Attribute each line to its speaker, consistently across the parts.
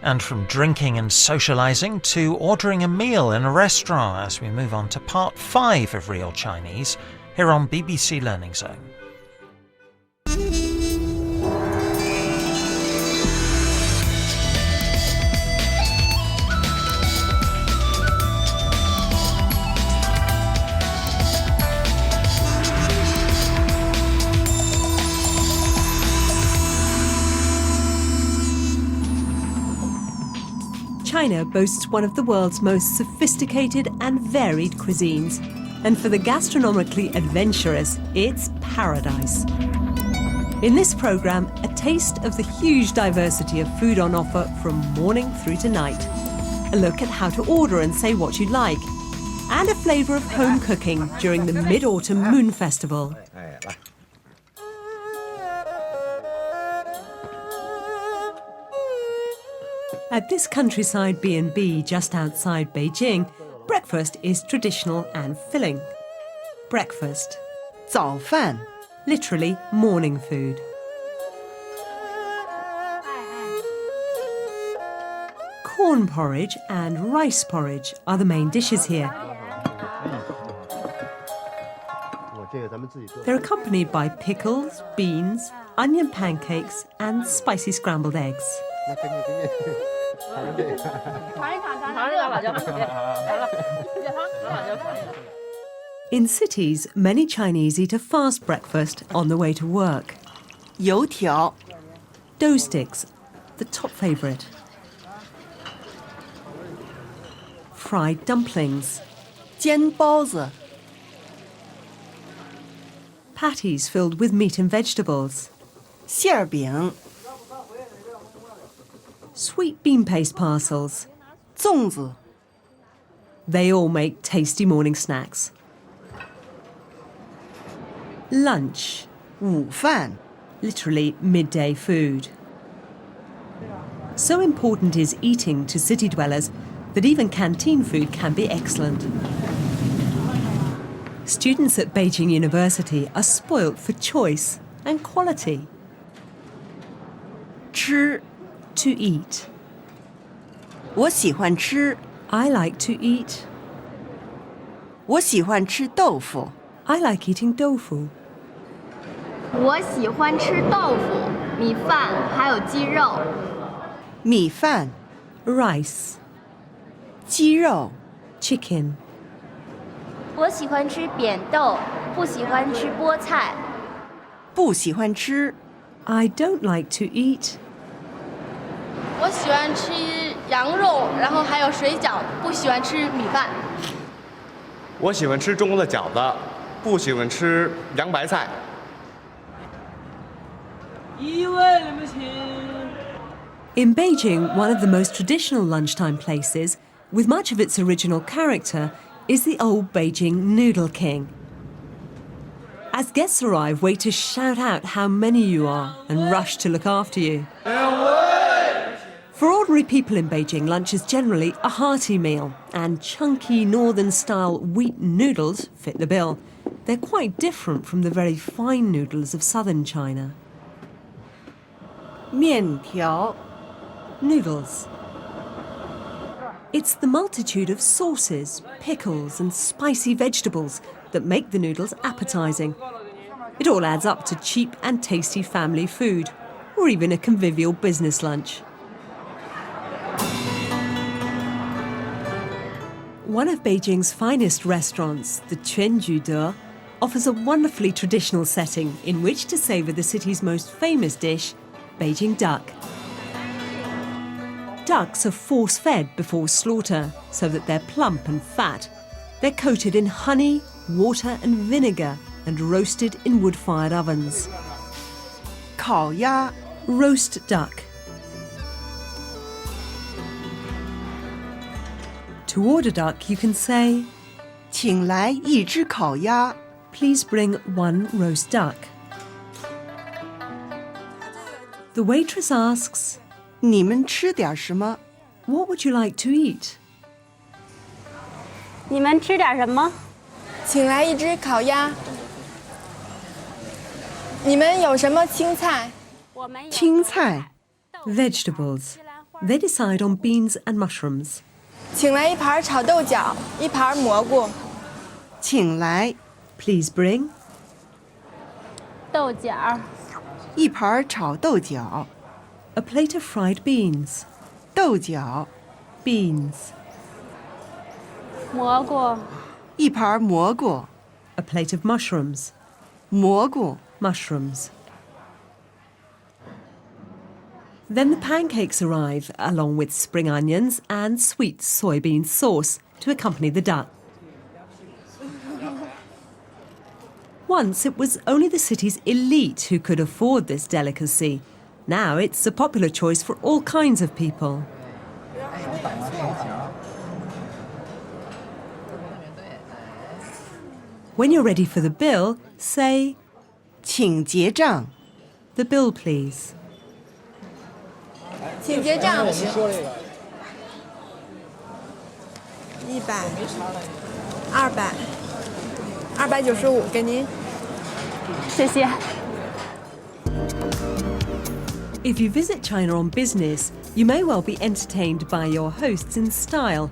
Speaker 1: And from drinking and socialising to ordering a meal in a restaurant as we move on to part 5 of Real Chinese here on BBC Learning Zone.
Speaker 2: China boasts one of the world's most sophisticated and varied cuisines. And for the gastronomically adventurous, it's paradise. In this programme, a taste of the huge diversity of food on offer from morning through to night. A look at how to order and say what you'd like. And a flavour of home cooking during the Mid-Autumn Moon Festival. At this countryside B&B just outside Beijing, breakfast is traditional and filling. Breakfast.
Speaker 3: 早饭
Speaker 2: Literally morning food. Corn porridge and rice porridge are the main dishes here. They're accompanied by pickles, beans, onion pancakes and spicy scrambled eggs. In cities, many Chinese eat a fast breakfast on the way to work.
Speaker 3: 油条
Speaker 2: Dough sticks, the top favourite. Fried dumplings.
Speaker 3: 煎包子
Speaker 2: Patties filled with meat and vegetables.
Speaker 3: 馅儿饼
Speaker 2: Sweet bean paste parcels.
Speaker 3: 粽子
Speaker 2: They all make tasty morning snacks. Lunch.
Speaker 3: 午饭
Speaker 2: Literally midday food. So important is eating to city dwellers that even canteen food can be excellent. Students at Beijing University are spoilt for choice and quality.
Speaker 3: 吃
Speaker 2: To eat.
Speaker 3: 我喜欢吃
Speaker 2: I like to eat.
Speaker 3: 我喜欢吃豆腐
Speaker 2: I like eating tofu.
Speaker 4: 我喜欢吃豆腐、米饭，还有鸡肉。
Speaker 3: 米饭
Speaker 2: Rice.
Speaker 3: 鸡肉
Speaker 2: Chicken.
Speaker 5: 我喜欢吃扁豆，不喜欢吃菠菜。
Speaker 3: 不喜欢吃
Speaker 2: I don't like to eat.
Speaker 6: 我喜欢吃羊肉，然后还有水饺，不喜欢吃米饭。
Speaker 7: 我喜欢吃中国的饺子，不喜欢吃洋白菜。
Speaker 2: In Beijing, one of the most traditional lunchtime places, with much of its original character, is the old Beijing Noodle King. As guests arrive, waiters shout out how many you are and rush to look after you. For ordinary people in Beijing, lunch is generally a hearty meal, and chunky northern-style wheat noodles fit the bill. They're quite different from the very fine noodles of southern China.
Speaker 3: 面条
Speaker 2: Noodles. It's the multitude of sauces, pickles and spicy vegetables that make the noodles appetising. It all adds up to cheap and tasty family food, or even a convivial business lunch. One of Beijing's finest restaurants, the Quanjude, offers a wonderfully traditional setting in which to savour the city's most famous dish, Beijing duck. Ducks are force-fed before slaughter so that they're plump and fat. They're coated in honey, water and vinegar and roasted in wood-fired ovens.
Speaker 3: 烤鸭
Speaker 2: Roast duck. To order duck, you can say,
Speaker 3: 请来一只烤鸭
Speaker 2: please bring one roast duck. The waitress asks,
Speaker 3: 你们吃点什么
Speaker 2: what would you like to eat?
Speaker 5: 你们吃点什么？
Speaker 6: 请来一只烤鸭。你们有什么青菜？
Speaker 5: 我们有
Speaker 3: 青菜
Speaker 2: Vegetables. They decide on beans and mushrooms.
Speaker 8: 请来一盘炒豆角，一盘蘑菇。
Speaker 3: 请来
Speaker 2: Please bring.
Speaker 5: 豆角、
Speaker 3: 一盘炒豆角，
Speaker 2: A plate of fried beans.
Speaker 3: 豆角，
Speaker 2: Beans.
Speaker 5: 蘑菇、
Speaker 3: 一盘蘑菇，
Speaker 2: A plate of mushrooms.
Speaker 3: 蘑菇，
Speaker 2: Mushrooms. Then the pancakes arrive, along with spring onions and sweet soybean sauce to accompany the duck. Once it was only the city's elite who could afford this delicacy. Now it's a popular choice for all kinds of people. When you're ready for the bill, say,
Speaker 3: 请结账，
Speaker 2: "The bill, please."
Speaker 8: 请结账。100、200、295，给您。
Speaker 5: 谢谢。
Speaker 2: If you visit China on business, you may well be entertained by your hosts in style.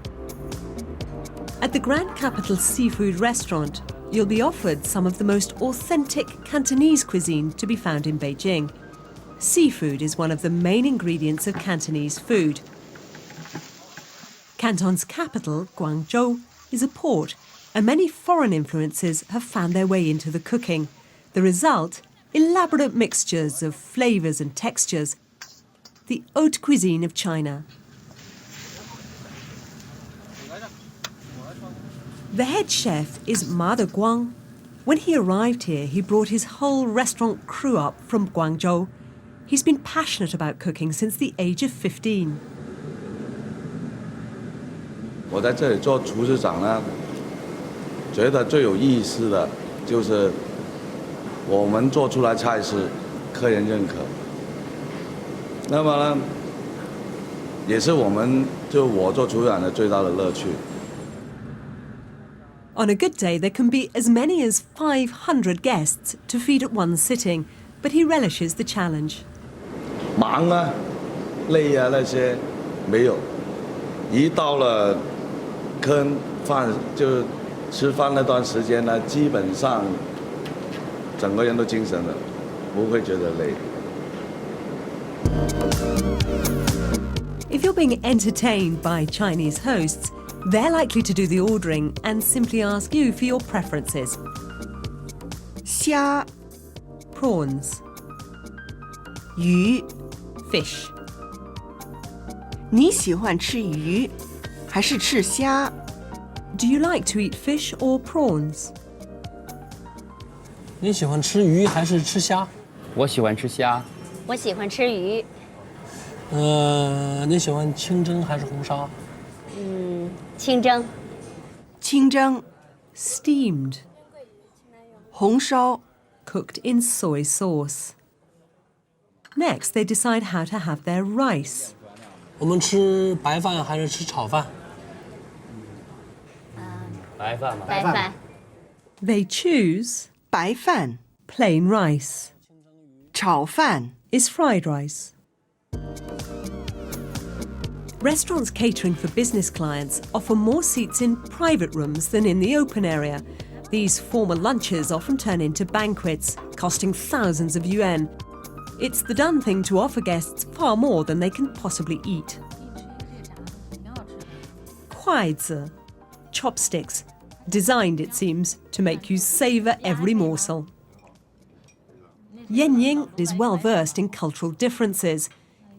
Speaker 2: At the Grand Capital Seafood Restaurant, you'll be offered some of the most authentic Cantonese cuisine to be found in Beijing. Seafood is one of the main ingredients of Cantonese food. Canton's capital, Guangzhou, is a port, and many foreign influences have found their way into the cooking. The result? Elaborate mixtures of flavours and textures. The haute cuisine of China. The head chef is Ma Deguang. When he arrived here, he brought his whole restaurant crew up from Guangzhou. He's been passionate about cooking since the age of 15.
Speaker 9: 我在这里做厨师长呢，觉得最有意思的就是我们做出来菜是客人认可。那么呢，也是我做厨师长的最大的乐趣。
Speaker 2: On a good day, there can be as many as 500 guests to feed at one sitting, but he relishes the challenge.
Speaker 9: 忙啊、累啊那些没有，一到了客人就吃饭那段时间呢，基本上整个人都精神了，不会觉得累。
Speaker 2: If you're being entertained by Chinese hosts, they're likely to do the ordering and simply ask you for your preferences.
Speaker 3: 虾、
Speaker 2: Prawns,
Speaker 3: 鱼，
Speaker 2: fish.
Speaker 3: 你喜欢吃鱼还是吃虾？
Speaker 2: Do you like to eat fish or prawns?
Speaker 10: 你喜欢吃鱼还是吃虾？
Speaker 11: 我喜欢吃虾。
Speaker 5: 我喜欢吃鱼。
Speaker 10: 你喜欢清蒸还是红烧？
Speaker 5: 清蒸。
Speaker 3: 清蒸、
Speaker 2: Steamed,
Speaker 3: 红烧、
Speaker 2: cooked in soy sauce. Next, they decide how to have their rice.
Speaker 10: 我们吃白饭还是吃炒饭？
Speaker 11: 白饭嘛。
Speaker 5: 白饭。
Speaker 2: They choose
Speaker 3: 白饭、
Speaker 2: plain rice.
Speaker 3: 炒饭。
Speaker 2: Is fried rice. Restaurants catering for business clients offer more seats in private rooms than in the open area. These formal lunches often turn into banquets, costing thousands of yuan. It's the done thing to offer guests far more than they can possibly eat. Kuaizi, chopsticks, designed, it seems, to make you savour every morsel. Yan Ying is well versed in cultural differences.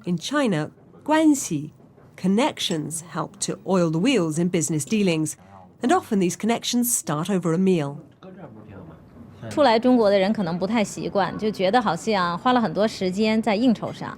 Speaker 2: In China, guanxi, connections help to oil the wheels in business dealings, and often these connections start over a meal.
Speaker 12: 初来中国的人可能不太习惯，就觉得好像花了很多时间在应酬上。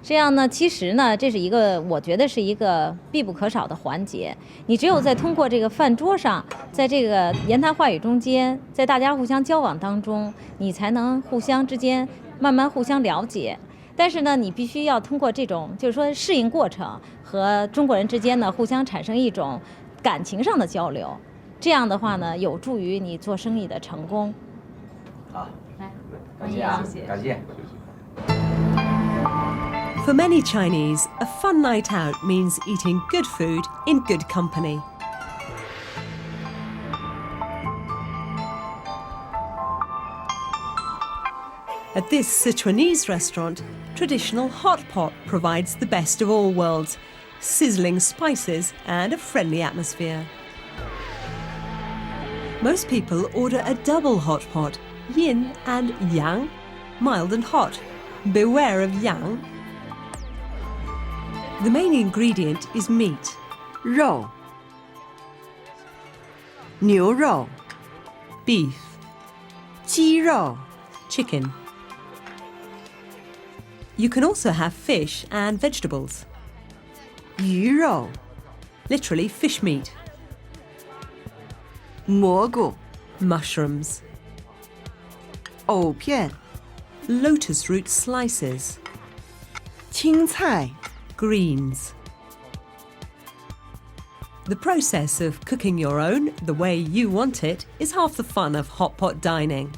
Speaker 12: 这样呢，其实呢，这是一个我觉得是一个必不可少的环节。你只有在通过这个饭桌上，在这个言谈话语中间，在大家互相交往当中，你才能互相之间慢慢互相了解。但是呢，你必须要通过这种就是说适应过程和中国人之间呢互相产生一种感情上的交流。这样的话呢，有助于你做生意的成功。
Speaker 11: 好，来，感谢啊，感谢。
Speaker 2: For many Chinese, a fun night out means eating good food in good company. At this Sichuanese restaurant, traditional hot pot provides the best of all worlds, sizzling spices and a friendly atmosphere. Most people order a double hot pot, yin and yang, mild and hot. Beware of yang. The main ingredient is meat.
Speaker 3: 肉 牛肉
Speaker 2: Beef.
Speaker 3: 鸡肉
Speaker 2: Chicken. You can also have fish and vegetables.
Speaker 3: 鱼肉
Speaker 2: Literally fish meat.
Speaker 3: 蘑菇
Speaker 2: Mushrooms.
Speaker 3: 藕片
Speaker 2: Lotus root slices.
Speaker 3: 青菜
Speaker 2: Greens. The process of cooking your own, the way you want it, is half the fun of hot pot dining.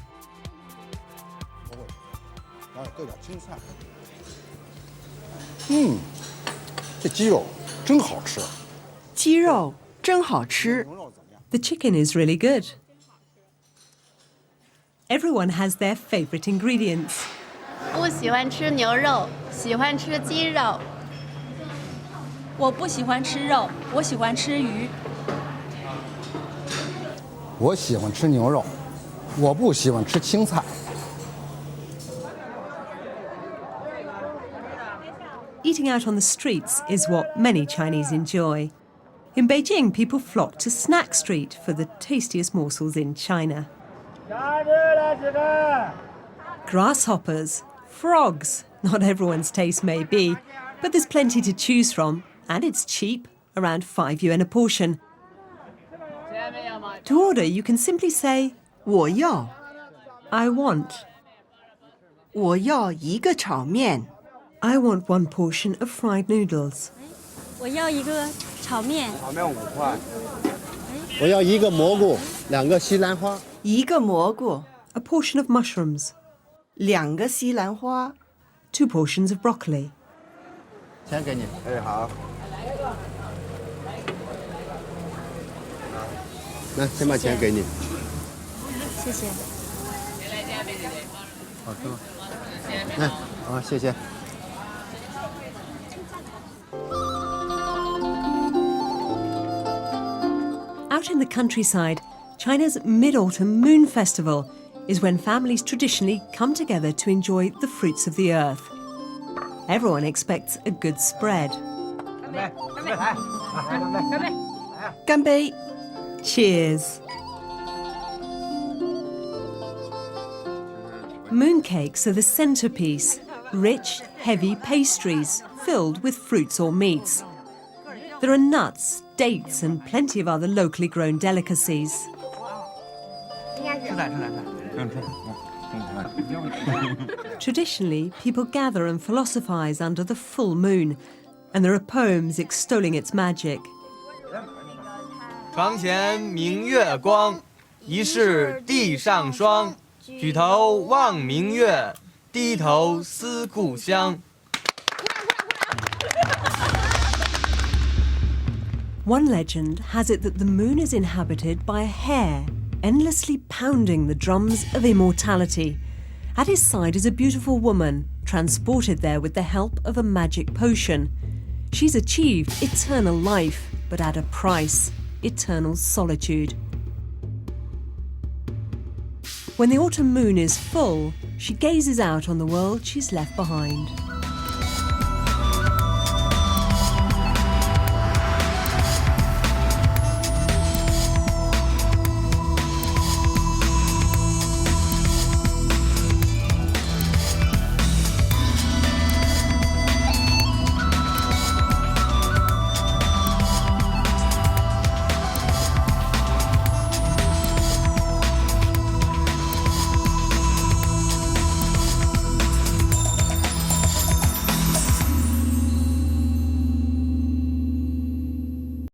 Speaker 13: 这鸡肉真好吃。
Speaker 3: 鸡肉真好吃。
Speaker 2: The chicken is really good. Everyone has their favourite ingredients.
Speaker 6: 不喜欢吃牛肉，喜欢吃鸡肉。
Speaker 8: 我不喜欢吃肉，我喜欢吃鱼。
Speaker 13: 我喜欢吃牛肉，我不喜欢吃青菜。
Speaker 2: Eating out on the streets is what many Chinese enjoy. In Beijing, people flock to Snack Street for the tastiest morsels in China. Grasshoppers, frogs, not everyone's taste may be, but there's plenty to choose from, and it's cheap, around 5 yuan a portion. To order, you can simply say,
Speaker 3: 我要
Speaker 2: I want.
Speaker 3: 我要一个炒面。
Speaker 2: I want 1 portion of fried noodles.
Speaker 5: 我要一个炒面。
Speaker 13: 炒面5块。我要一个蘑菇，2个西兰花。
Speaker 3: 一个蘑菇
Speaker 2: A portion of mushrooms.
Speaker 3: 2个西兰花。
Speaker 2: 2 portions of broccoli.
Speaker 13: 钱给你。哎，好。来，先把钱给你。
Speaker 5: 谢谢。
Speaker 13: 好吃吗？来，好，谢谢。
Speaker 2: Out in the countryside, China's Mid-Autumn Moon Festival is when families traditionally come together to enjoy the fruits of the earth. Everyone expects a good spread.
Speaker 3: 干杯！
Speaker 2: Cheers! Mooncakes are the centerpiece, rich, heavy pastries filled with fruits or meats. There are nuts, dates and plenty of other locally grown delicacies. Traditionally, people gather and philosophize under the full moon, and there are poems extolling its magic.
Speaker 14: 床前明月光，疑是地上霜。举头望明月，低头思故乡。
Speaker 2: One legend has it that the moon is inhabited by a hare, endlessly pounding the drums of immortality. At his side is a beautiful woman, transported there with the help of a magic potion. She's achieved eternal life, but at a price, eternal solitude. When the autumn moon is full, she gazes out on the world she's left behind.